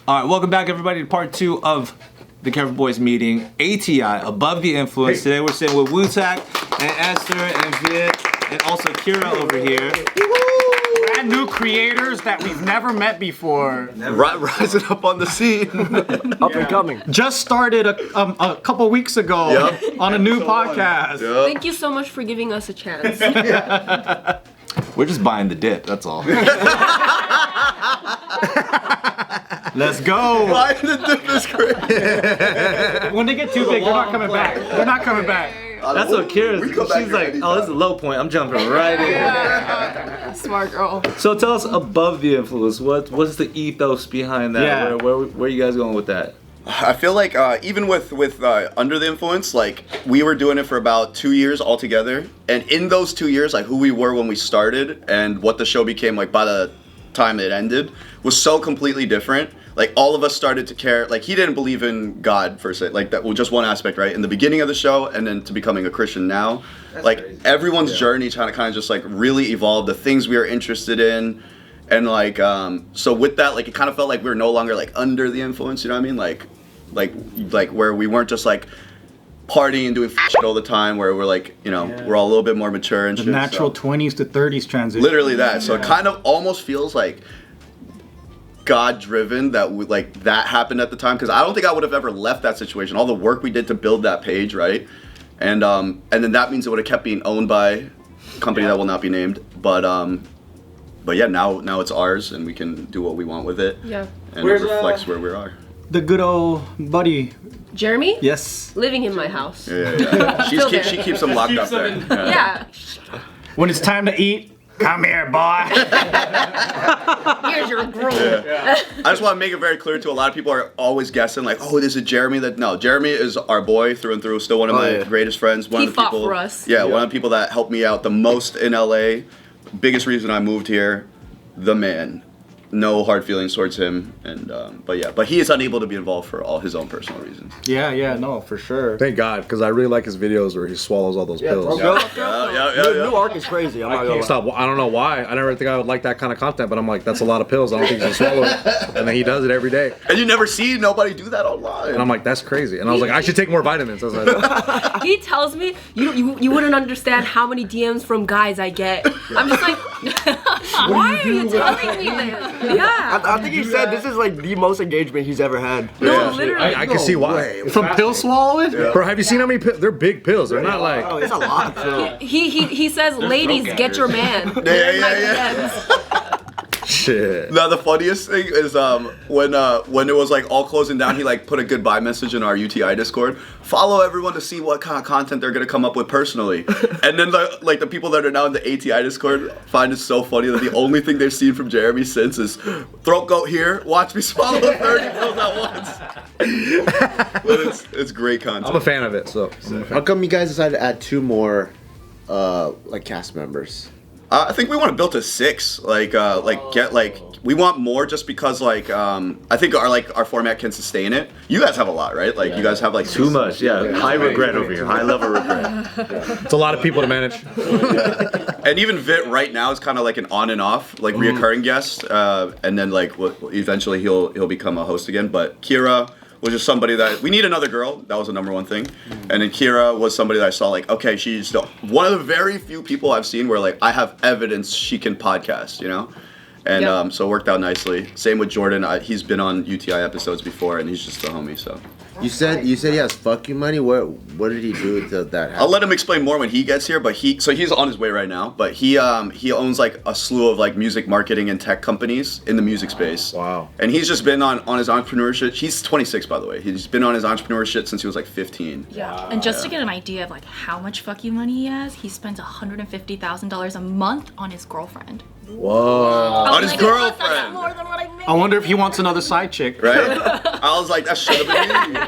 All right, welcome back, everybody, to part 2 of the Careful Boys meeting. ATI, Above the Influence. Hey. Today we're sitting with Wu-Tak and Esther and Viet and also Kira over here. Brand new creators that we've never met before. Rising up on the scene. Up and coming. Just started a couple weeks ago on a new podcast. Yep. Thank you so much for giving us a chance. We're just buying the dip, that's all. Let's go. Buying the dip is great. When they get too big, they're not coming back. They're not coming back. That's what Kira's. She's like, oh, this is a low point. I'm jumping right in. Smart girl. So tell us Above the Influence. What's the ethos behind that? Yeah. Where are you guys going with that? I feel like even with Under the Influence, like we were doing it for about 2 years altogether, and in those 2 years, like who we were when we started and what the show became like by the time it ended was so completely different. Like all of us started to care. Like he didn't believe in God per se. Like that was just one aspect, right? In the beginning of the show, and then to becoming a Christian now. That's like crazy. Everyone's journey kind of just like really evolved. The things we are interested in. And like, so with that, like it kind of felt like we were no longer like under the influence, you know what I mean? Like where we weren't just like partying and doing shit all the time, where we're like, you know, we're all a little bit more mature and the shit. Natural 20s to 30s transition. Literally that. So it kind of almost feels like God-driven that that happened at the time, because I don't think I would have ever left that situation. All the work we did to build that page, right? And then that means it would have kept being owned by a company that will not be named, but yeah, now it's ours, and we can do what we want with it. Yeah. And it reflects where we are. The good old buddy. Jeremy? Yes. Living in my house. Yeah. She keeps them locked up there. Yeah. When it's time to eat, come here, boy. Here's your gruel. Yeah. I just want to make it very clear to a lot of people are always guessing like, oh, this is Jeremy. No, Jeremy is our boy through and through. Still one of my greatest friends. One He of the fought people, for us. Yeah, one of the people that helped me out the most in LA. Biggest reason I moved here. The man. No hard feelings towards him, and but he is unable to be involved for all his own personal reasons. Yeah, no, for sure. Thank God, because I really like his videos where he swallows all those pills. New arc is crazy. I'm not gonna stop. I don't know why. I never think I would like that kind of content, but I'm like, that's a lot of pills. I don't think he can swallow it, and then he does it every day. And you never see nobody do that online. And I'm like, that's crazy. And I was like, I should take more vitamins. I was like, he tells me you wouldn't understand how many DMs from guys I get. I'm just like, why are you telling me this? Yeah. I think he said this is like the most engagement he's ever had. No, literally. I can see why. From pill swallowing? Yeah. Bro, have you seen how many pills? They're big pills. They're not like. Oh, it's a lot of pills. He says, ladies, get your man. Yeah. Shit. No, the funniest thing is when it was like all closing down, he like put a goodbye message in our UTI Discord. Follow everyone to see what kind of content they're gonna come up with personally. And then the people that are now in the ATI Discord find it so funny that the only thing they've seen from Jeremy since is throat goat here, watch me swallow 30 pills at once. But it's great content. I'm a fan of it. So how come you guys decided to add 2 more like cast members? I think we want to build to 6. We want more just because I think our format can sustain it. You guys have a lot, right? Like you guys have like too much. Yeah. High regret over here. High level regret. It's a lot of people to manage. And even Vit right now is kind of like an on and off, like reoccurring guest, and then eventually he'll become a host again. But Kira was just somebody that we need another girl. That was the #1 thing. And then Kira was somebody that I saw like, okay, she's one of the very few people I've seen where like I have evidence she can podcast, you know? And so it worked out nicely. Same with Jordan. He's been on UTI episodes before, and he's just a homie. So you said he has fuck you money. What did he do to that happen? I'll let him explain more when he gets here. But he's on his way right now. But he owns like a slew of like music marketing and tech companies in the music space. Wow. And he's just been on his entrepreneurship. He's 26, by the way. He's been on his entrepreneurship since he was like 15. Yeah. Wow. And just to get an idea of like how much fuck you money he has, he spends $150,000 a month on his girlfriend. Whoa. On his girlfriend. That's more than what I made. I wonder if he wants another side chick. Right? I was like, that should have been me.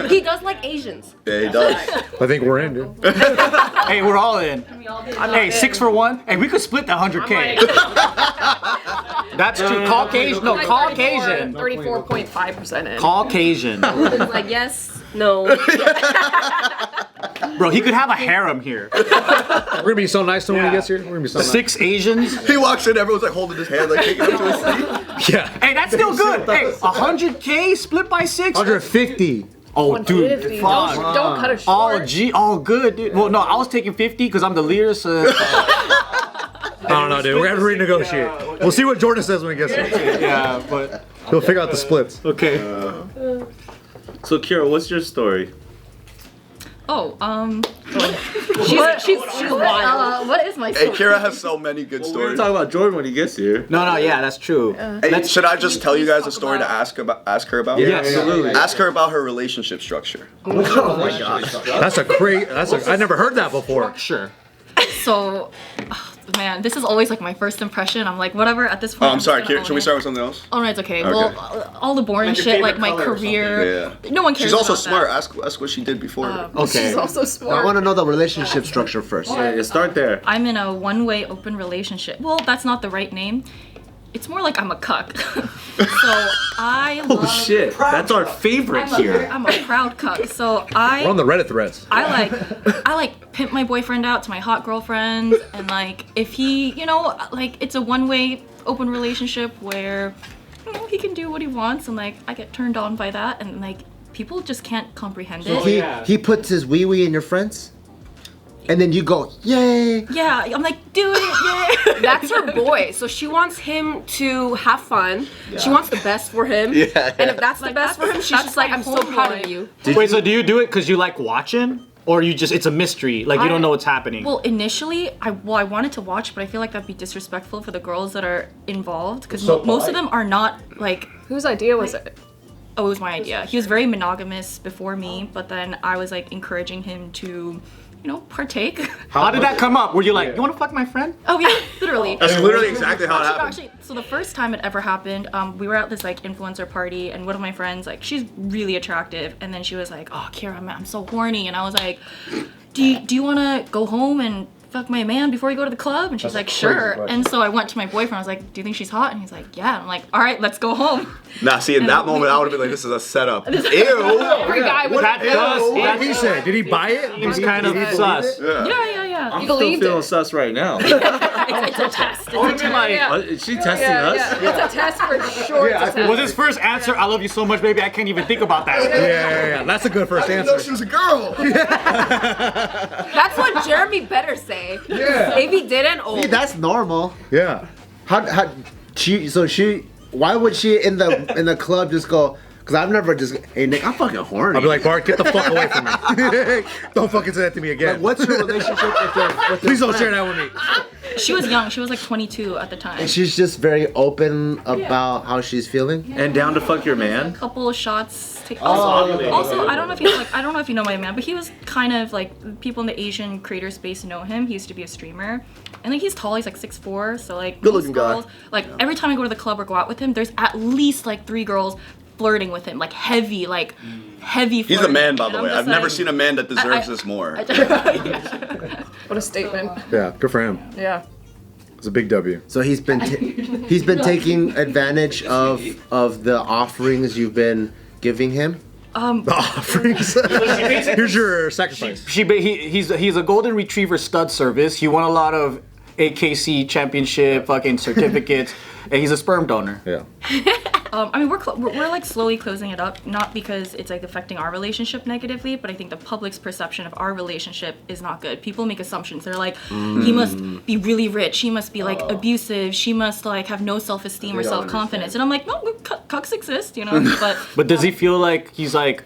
He does like Asians. Yeah, he does. I think we're in, dude. Hey, we're all in. Hey, 6 for 1. Hey, we could split the 100K. That's true. Caucasian. No, Caucasian. 34.5% in. Caucasian. It's like, yes, no. Bro, he could have a harem here. We're gonna be so nice to him when he gets here. We're gonna be so nice. 6 Asians. He walks in, everyone's like holding his hand, like taking him to his seat. Yeah. Hey, that's still good. Hey, 100K split by 6. 150. Oh, dude. 150. Fuck. Don't cut it short. Oh, gee. Oh, good, dude. Well, no, I was taking 50 because I'm the leader, so. I don't know, dude. We're gonna have to renegotiate. We'll see what Jordan says when he gets here. Yeah, but. He'll figure out the splits. Okay. So Kira, what's your story? Oh, She's wild. what is my Hey, story? Kira has so many good We're gonna stories. talk about Jordan when he gets here. No, yeah, that's true. Hey, should I just tell you guys a story to ask her about? Yeah, absolutely. Ask her about her relationship structure. Oh my gosh. That's a great. I never heard that before. Sure. So, man, this is always like my first impression. I'm like, whatever. At this point. Oh, I'm sorry, just gonna Kira. own Should we it. start with something else? Oh no, it's okay. Okay. Well, all the boring shit, like my career. Yeah. No one cares. She's also about smart. That. Ask what she did before. Okay. She's also I smart. want to know the relationship structure first. Yeah, start there. I'm in a one-way open relationship. Well, that's not the right name. It's more like I'm a cuck. So I love. Oh shit, that's our favorite here. I'm a proud cuck. So We're on the Reddit threads. I like pimp my boyfriend out to my hot girlfriends, and like if he, like it's a one-way open relationship where he can do what he wants, and like I get turned on by that, and like people just can't comprehend it. He puts his wee wee in your friends, and then you go, yay! Yeah, I'm like, do it, yeah. That's her boy. So she wants him to have fun. She wants the best for him. Yeah. And if that's the best for him, she's just like, my I'm so whole proud point. of you. Wait, so do you do it because you like watching? Or you just, it's a mystery? Like you don't know what's happening? Well, initially, I wanted to watch, but I feel like that'd be disrespectful for the girls that are involved, because most of them are not like. Whose idea was it? Oh, it was my idea. He was very monogamous before me, but then I was like encouraging him to, partake. How did that come up? Were you like, you want to fuck my friend? Oh yeah, literally. That's literally exactly how it happened. Actually, so the first time it ever happened, we were at this like influencer party, and one of my friends, like, she's really attractive, and then she was like, "Oh, Kira, I'm so horny," and I was like, "Do you want to go home and fuck my man before you go to the club?" And she's like, "Sure." And so I went to my boyfriend. I was like, "Do you think she's hot?" And he's like, "Yeah." And I'm like, "All right, let's go home." Nah, see, in And that we- moment, I would have been like, "This is a setup." Ew. Every guy would That does. What did he say? Did he buy it? He was kind of sus. Yeah. I'm still believed feeling it. sus right now. It's a test. It's a test. Is she testing us? It's a test for sure. It's a test. Was his first answer, I love you so much, baby, I can't even think about that. Yeah. That's a good first answer. She was a girl. That's what Jeremy better say. Yeah. If he didn't, See, that's normal. Yeah. Why would she in the club just go? Because I've never just, hey Nick, I'm fucking horny. I'll be like, Bart, get the fuck away from me. Don't fucking say that to me again. Like, what's your relationship with your Please don't share friend? that with me. She was young. She was like 22 at the time. And she's just very open about how she's feeling. And down to fuck your man? Couple of shots. Also, I don't know if you know my man, but he was kind of like, people in the Asian creator space know him. He used to be a streamer, and like he's tall. He's like 6'4", so like Good-looking most girls, like every time I go to the club or go out with him, there's at least like 3 girls flirting with him, like heavy flirting. He's the man, by the And way. I'm I've just never like- seen a man that deserves this more. What a statement. Yeah, good for him. Yeah. It's a big W. So he's been taking advantage of the offerings you've been giving him. The offerings. Here's your sacrifice. He's a golden retriever stud service. He won a lot of AKC championship fucking certificates, and he's a sperm donor. Yeah. I mean, we're like slowly closing it up, not because it's like affecting our relationship negatively, but I think the public's perception of our relationship is not good. People make assumptions. They're like, he must be really rich. He must be like abusive. She must like have no self-esteem or self-confidence. And I'm like, no, cucks exist, But does he feel like he's like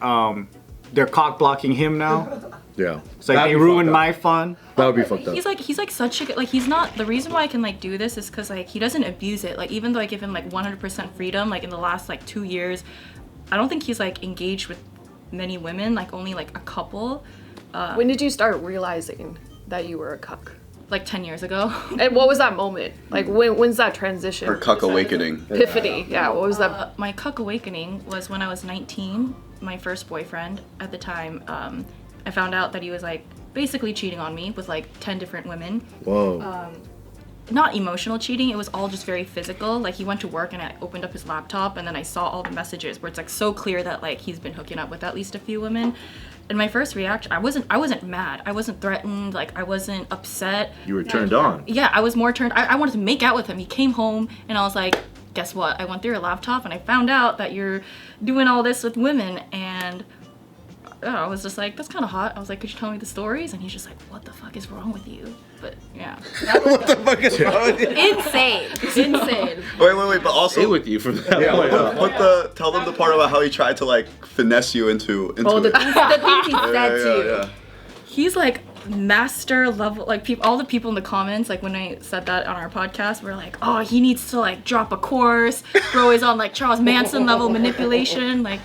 they're cock blocking him now? Yeah. It's like they ruined my fun. That would be fucked up. He's like such a, like, he's not, the reason why I can like do this is because like he doesn't abuse it. Like even though I give him like 100% freedom, like in the last like 2 years, I don't think he's like engaged with many women, like only like a couple. When did you start realizing that you were a cuck? Like 10 years ago. And what was that moment? Like when's that transition? Her cuck awakening. Epiphany. Yeah, what was that? My cuck awakening was when I was 19. My first boyfriend at the time, I found out that he was like basically cheating on me with like 10 different women. Whoa. Not emotional cheating, it was all just very physical. Like he went to work and I opened up his laptop and then I saw all the messages where it's like so clear that like he's been hooking up with at least a few women. And my first reaction, I wasn't mad, I wasn't threatened, like I wasn't upset. You were turned on. Yeah, I was more turned. I wanted to make out with him. He came home and I was like, guess what? I went through your laptop and I found out that you're doing all this with women. And I was just like, that's kind of hot. I was like, could you tell me the stories? And he's just like, what the fuck is wrong with you? But yeah. What the fuck is wrong with you? Insane. Wait, but also Stay with you from that yeah, point. tell them the part about how he tried to like finesse you into Oh, the it. things he said to you. Yeah. He's like master level, like all the people in the comments, like when I said that on our podcast, were like, oh, he needs to like drop a course, bro is on like Charles Manson level manipulation. Like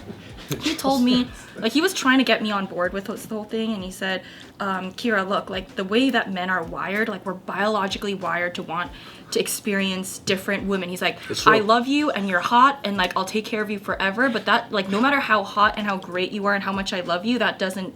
he told me, like he was trying to get me on board with this whole thing, and he said, Kira, look, like the way that men are wired, like we're biologically wired to want to experience different women. He's like, I love you and you're hot and like I'll take care of you forever, but that like no matter how hot and how great you are and how much I love you, that doesn't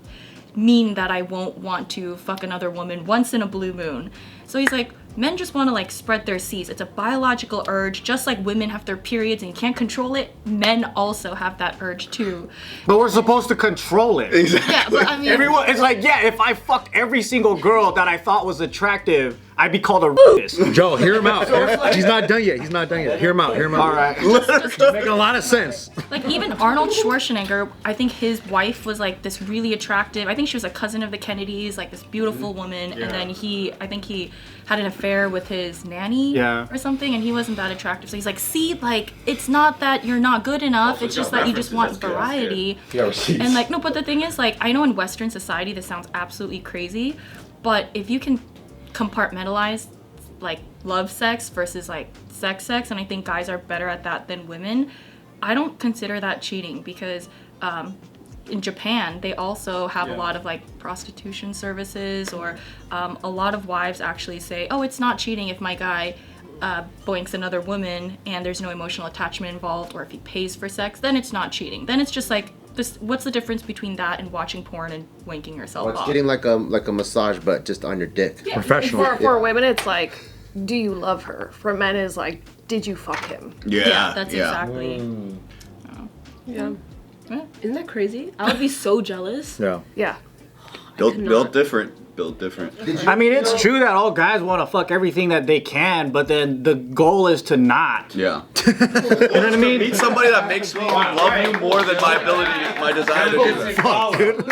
mean that I won't want to fuck another woman once in a blue moon. So he's like, men just want to like spread their seeds. It's a biological urge, just like women have their periods and you can't control it. Men also have that urge too. But we're supposed to control it. Exactly. Yeah, but I mean, Everyone, it's like, yeah, if I fucked every single girl that I thought was attractive, I'd be called a racist. Joe, hear him out. He's not done yet. Hear him out. All right. Making a lot of sense. like even Arnold Schwarzenegger, I think his wife was like this really attractive. I think she was a cousin of the Kennedys, like this beautiful woman. And then I think he had an affair with his nanny or something, and he wasn't that attractive. So he's like, see, like it's not that you're not good enough. It's just that you just want variety. And like, no, but the thing is, like, I know in Western society this sounds absolutely crazy, but if you can compartmentalize like love sex versus like sex, and I think guys are better at that than women, I don't consider that cheating, because in Japan they also have a lot of like prostitution services, or a lot of wives actually say, oh, it's not cheating if my guy boinks another woman and there's no emotional attachment involved, or if he pays for sex, then it's not cheating. Then it's just like this, what's the difference between that and watching porn and wanking yourself It's off? getting like a massage, but just on your dick. Professional. For women, it's like, do you love her? For men, is like, did you fuck him? Yeah, That's exactly. Yeah. Yeah. Isn't that crazy? I would be so jealous. Yeah. Yeah. Built different. I mean, it's true that all guys want to fuck everything that they can, but then the goal is to not. Yeah. You know what I mean? Meet somebody that makes me love you more than my ability, my desire to do that. Fuck, dude.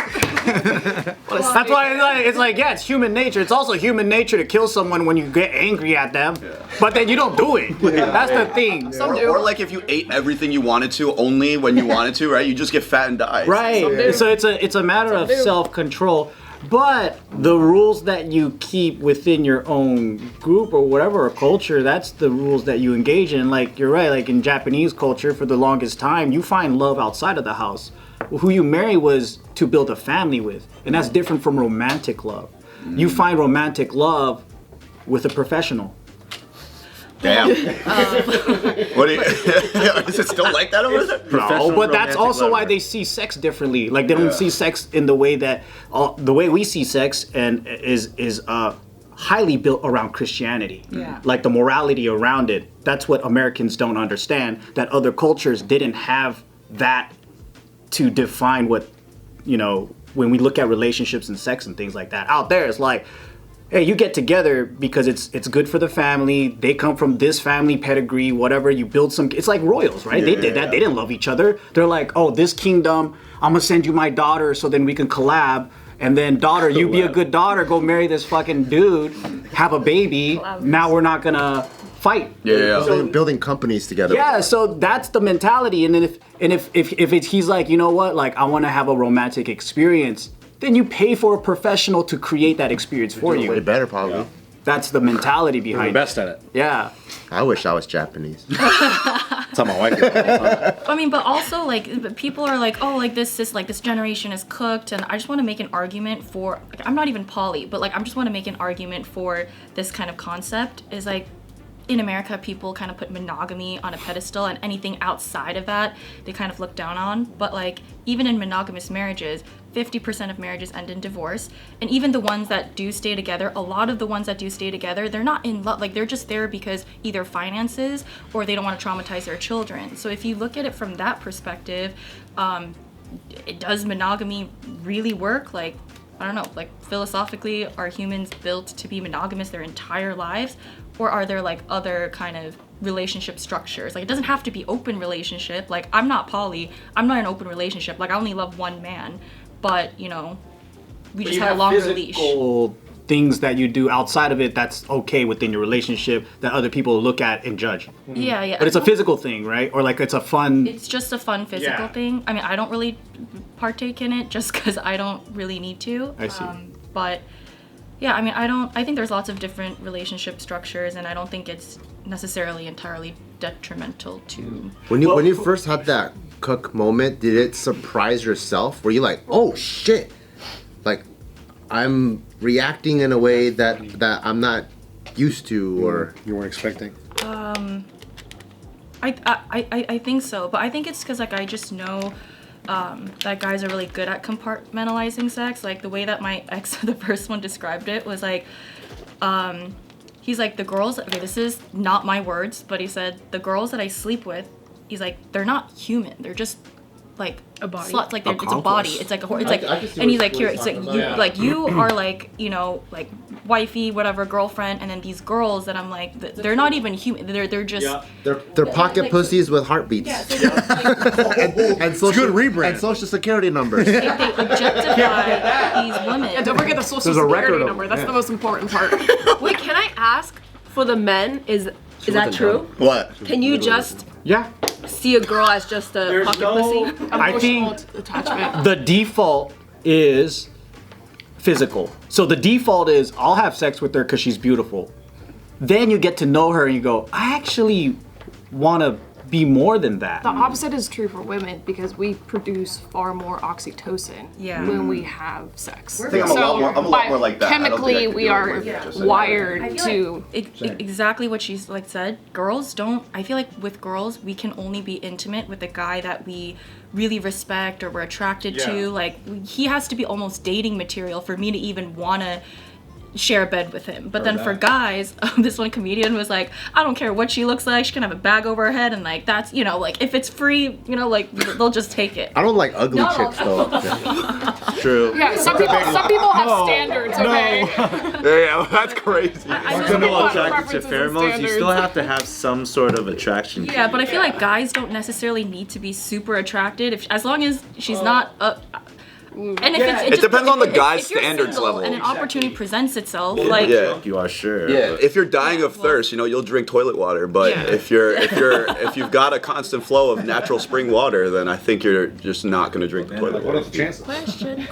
That's why it's like, yeah, it's human nature. It's also human nature to kill someone when you get angry at them, but then you don't do it. That's the thing. Or like if you ate everything you wanted to only when you wanted to, right? You just get fat and die. Right. So it's a matter of self-control. But the rules that you keep within your own group or whatever, or culture, that's the rules that you engage in. Like, you're right, like in Japanese culture, for the longest time, you find love outside of the house. Who you marry was to build a family with. And that's different from romantic love. You find romantic love with a professional. Damn. What do you, is it still like that over there? No, but that's also why they see sex differently. Like, they don't see sex in the way that the way we see sex, and is highly built around Christianity. Yeah. Like the morality around it. That's what Americans don't understand. That other cultures didn't have that to define what, you know, when we look at relationships and sex and things like that. Out there, it's like, hey, you get together because it's good for the family. They come from this family pedigree, whatever. You build some. It's like royals, right? They did that. They didn't love each other. They're like, oh, this kingdom, I'm gonna send you my daughter so then we can collab. And then daughter, you be a good daughter, go marry this fucking dude, have a baby. Now we're not gonna fight. Building companies together. Yeah, so that's the mentality. And then if it's, he's like, you know what, like I want to have a romantic experience, then you pay for a professional to create that experience for you. Way better, probably. Yeah. That's the mentality behind You're the best at it. Yeah. I wish I was Japanese. That's how my wife is. I mean, but also like people are like, oh, like this generation is cooked, and I just want to make an argument for. Like, I'm not even poly, but like I just want to make an argument for this kind of concept. Is like, in America, people kind of put monogamy on a pedestal, and anything outside of that, they kind of look down on. But like, even in monogamous marriages, 50% of marriages end in divorce. And even the ones that do stay together, a lot of the ones that do stay together, they're not in love. Like, they're just there because either finances or they don't want to traumatize their children. So if you look at it from that perspective, does monogamy really work? Like, I don't know, like philosophically, are humans built to be monogamous their entire lives? or are there like other kind of relationship structures? Like, it doesn't have to be open relationship. Like, I'm not poly. I'm not in an open relationship. Like, I only love one man, but you know, we just have a longer leash. Things that you do outside of it that's okay within your relationship that other people look at and judge. Yeah, yeah. But it's a physical thing, right? Or like it's a fun. It's just a fun physical thing. I mean, I don't really partake in it just because I don't really need to. I see. But yeah, I mean, I think there's lots of different relationship structures, and I don't think it's necessarily entirely detrimental to. When you first had that Cuck moment, did it surprise yourself? Were you like, oh shit, like I'm reacting in a way that I'm not used to, or You weren't expecting. I think so, but I think it's because like I just know that guys are really good at compartmentalizing sex. Like the way that my ex, the first one, described it was like, he's like, the girls. Okay, this is not my words, but he said the girls that I sleep with, he's like, they're not human. They're just like A body. sluts. Like it's a body. conquest. It's like a it's like, I can see and he's what like, here, he's it's like talking you about. like you are like, you know, like wifey, whatever, girlfriend, and then these girls that I'm like, they're not even human. They're just. they're pocket pussies with heartbeats and social good rebrand. and social security numbers. They objectify these women. And don't forget the social There's a record security of- number. That's yeah. the most important part. Wait, can I ask for the men? Is that true? What? Can you just Yeah. see a girl as just a pocket pussy? I think Emotional attachment. the default is physical. So the default is I'll have sex with her because she's beautiful. Then you get to know her and you go, I actually want to be more than that. The opposite is true for women because we produce far more oxytocin Yeah. when we have sex. I think I'm a lot more like that. I don't think I Chemically, could we do it are like that, just wired I feel to. exactly what she's like said. Girls don't. I feel like with girls, we can only be intimate with a guy that we really respect or we're attracted to. Like he has to be almost dating material for me to even wanna share a bed with him. But then for guys, this one comedian was like, I don't care what she looks like. She can have a bag over her head, and like that's, you know, like if it's free, you know, like they'll just take it. I don't like ugly chicks though. True. Yeah, some people have standards. Okay. Yeah, that's crazy. Some people want attracted to preferences and pheromones, you still standards. have to have some sort of attraction. Yeah, but I feel like guys don't necessarily need to be super attracted as long as she's not a. And if It just- depends on the if guy's you're standards single level. and an opportunity presents itself, like Yeah. You are sure. Yeah, if you're dying of thirst, you know, you'll drink toilet water. But Yeah. if you've got a constant flow of natural spring water, then I think you're just not gonna drink the toilet water. chances? Question.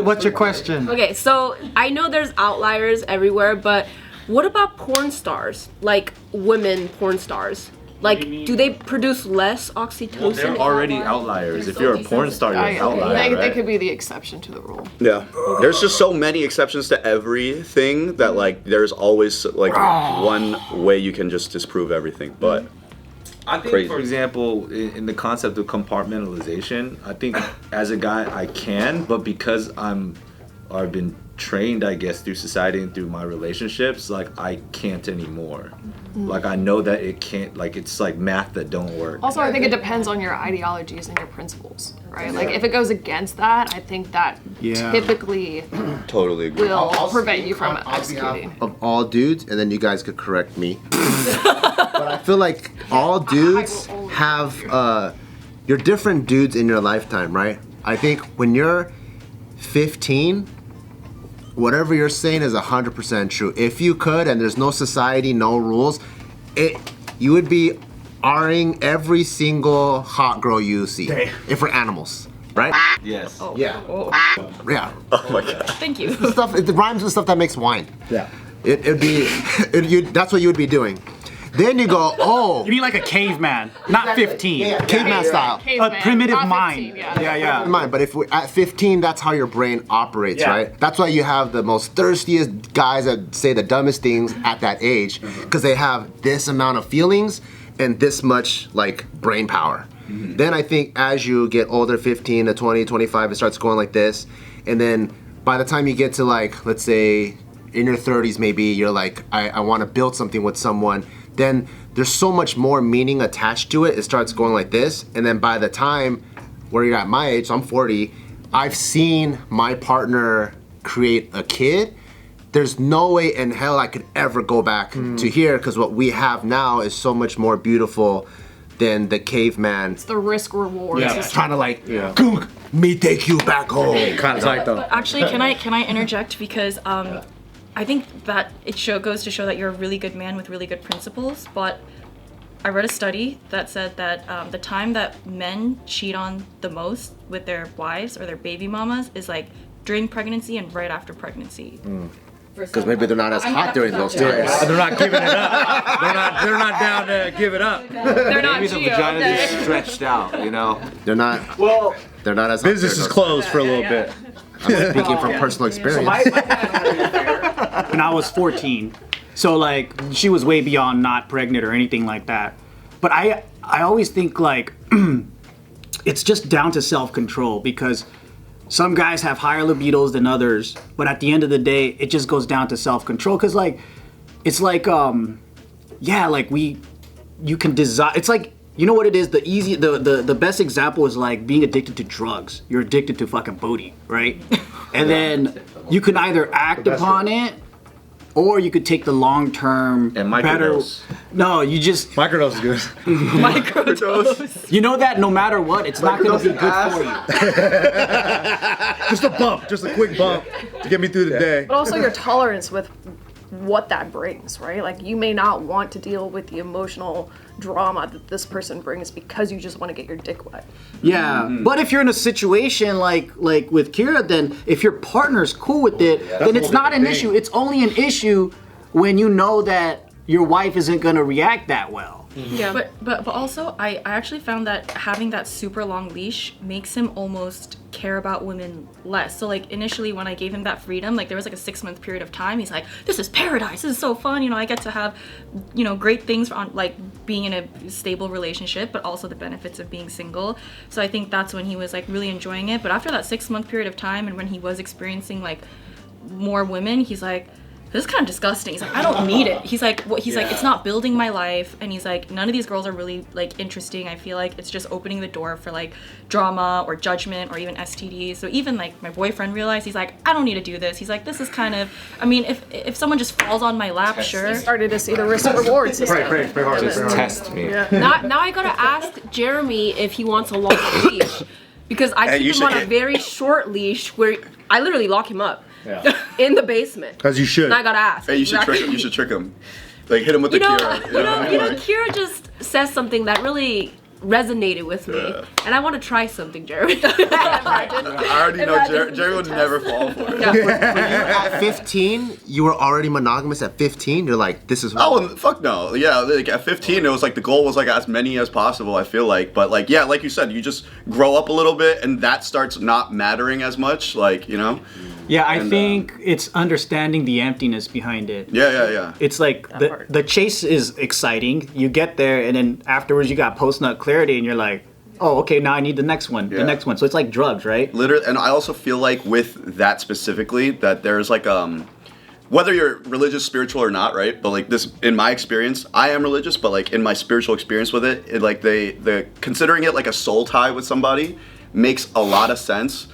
What's your question? Okay, so I know there's outliers everywhere, but what about porn stars? Like women porn stars? Like, do they produce less oxytocin? They're already outliers. If you're a porn star, you're an outlier, They right? could be the exception to the rule. Yeah, there's just so many exceptions to everything that like there's always like one way you can just disprove everything. But I think, Crazy. for example, in the concept of compartmentalization, I think as a guy I can, but because I've been trained, I guess, through society and through my relationships, like I can't anymore. Like I know that it can't, like it's like math that don't work. Also, I think it depends on your ideologies and your principles, right? Like, if it goes against that, I think that Yeah. typically totally agree. will I'll prevent speak you from on behalf executing. of all dudes, and then you guys could correct me. But I feel like all dudes have you're different dudes in your lifetime, right? I think when you're 15, whatever you're saying is 100% true. If you could, and there's no society, no rules, you would be R-ing every single hot girl you see. If we're animals, right? Yes. Yeah. Yeah. Oh my god. thank you. Stuff. It rhymes with stuff that makes wine. Yeah. It'd be. That's what you would be doing. Then you go, oh, You mean like a caveman, not 15. caveman style. Caveman, A primitive not 15, mind. yeah. Yeah. Mind, but if we're at 15, that's how your brain operates, Yeah. right? That's why you have the most thirstiest guys that say the dumbest things at that age, because they have this amount of feelings and this much like brain power. Then I think as you get older, 15 to 20, 25, it starts going like this, and then by the time you get to like, let's say in your 30s, maybe you're like, I want to build something with someone. Then there's so much more meaning attached to it. It starts going like this, and then by the time where you're at my age, so I'm 40, I've seen my partner create a kid, there's no way in hell I could ever go back to here, because what we have now is so much more beautiful than the caveman. It's the risk reward. Yeah, trying to like, "Gunk, me take you back home." Kind of tight though. But actually, can I interject, because I think that goes to show that you're a really good man with really good principles. But I read a study that said that the time that men cheat on the most with their wives or their baby mamas is like during pregnancy and right after pregnancy. Because maybe they're not as hot during those times. They're not giving it up. They're not down to give it up. They're not Maybe the vagina is stretched out, you know? They're not. Well, They're not as. Business is closed for a little bit. I'm speaking from personal experience. when I was 14, so like she was way beyond not pregnant or anything like that. But I always think like it's just down to self-control, because some guys have higher libidos than others, but at the end of the day, it just goes down to self-control. Cause like, it's like, you can desire. It's like, you know what it is? The best example is like being addicted to drugs. You're addicted to fucking booty, right? And then you can either act upon it, or you could take the long-term And better. microdose. No, you just Microdose is good. Microdose. you know that no matter what, it's not going to be good for you. Just a bump, just a quick bump to get me through the day. But also your tolerance with what that brings, right? Like you may not want to deal with the emotional drama that this person brings because you just want to get your dick wet. Yeah, but if you're in a situation like with Kira, then if your partner's cool with it, then it's not an issue. It's only an issue when you know that your wife isn't gonna react that well. Yeah. But also, I actually found that having that super long leash makes him almost care about women less. So like initially when I gave him that freedom, like there was like a 6-month period of time, he's like, this is paradise, this is so fun, you know, I get to have, you know, great things on like being in a stable relationship, but also the benefits of being single. So I think that's when he was like really enjoying it. But after that 6-month period of time, and when he was experiencing like more women, he's like, this is kind of disgusting. He's like, I don't need it. He's like, what? He's like, it's not building my life. And he's like, none of these girls are really like interesting. I feel like it's just opening the door for like drama or judgment or even STDs. So even like my boyfriend realized, he's like, I don't need to do this. He's like, this is kind of, I mean, if someone just falls on my lap, sure. Started to see the risk reward system. Pray hard. Just test me. Now I gotta ask Jeremy if he wants a long leash, because I keep him on a very short leash where I literally lock him up in the basement. As you should. And I gotta ask. Hey, you should trick him. You should trick him. Like hit him with the Kira. You know, Kira just says something that really resonated with me, and I want to try something, Jeremy. I already know Jerry would never fall for it. At 15, you were already monogamous. At 15, you're like, this is. Oh, fuck no. Yeah, like at 15, it was like the goal was like as many as possible, I feel like. But like, yeah, like you said, you just grow up a little bit and that starts not mattering as much, like, you know? Yeah, I think it's understanding the emptiness behind it. Yeah. It's like the chase is exciting. You get there, and then afterwards you got post-nut clarity, and you're like, oh, okay, now I need the next one, the next one. So it's like drugs, right? Literally, and I also feel like with that specifically, that there's like, whether you're religious, spiritual or not, right? But like this, in my experience, I am religious, but like in my spiritual experience with it like the considering it like a soul tie with somebody makes a lot of sense.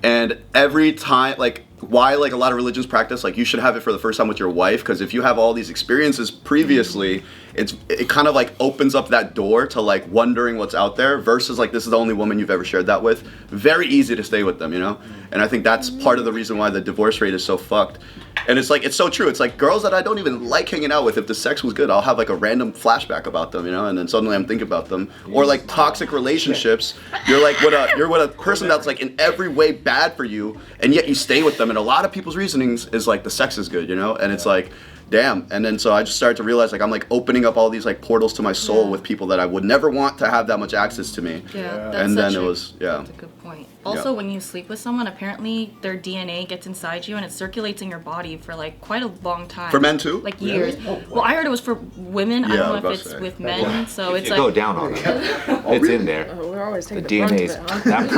And every time, like, why like a lot of religions practice, like you should have it for the first time with your wife, because if you have all these experiences previously, it kind of like opens up that door to like wondering what's out there, versus like this is the only woman you've ever shared that with. Very easy to stay with them, you know? And I think that's part of the reason why the divorce rate is so fucked. And it's like, it's so true. It's like girls that I don't even like hanging out with, if the sex was good, I'll have like a random flashback about them, you know? And then suddenly I'm thinking about them. Or like toxic relationships. You're like you're with a person that's like in every way bad for you, and yet you stay with them. And a lot of people's reasonings is like the sex is good, you know? And it's like, damn. And then so I just started to realize like I'm like opening up all these like portals to my soul with people that I would never want to have that much access to me. And then it was That's a good point. Also, when you sleep with someone, apparently their DNA gets inside you and it circulates in your body for like quite a long time. For men too? Like years. Well, I heard it was for women. I don't know if it's with men. So it's You like go down on that. It's in there. We're always The taking the DNA's, brunt of it, huh? that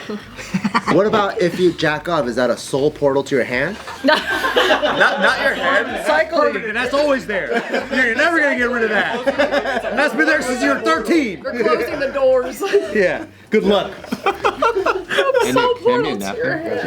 protein. What about if you jack off? Is that a soul portal to your hand? not your head. Permanent, and that's always there. You're never gonna get rid of that. And that's been there since you were 13. We're closing the doors. Yeah. Good luck. Hand me a napkin.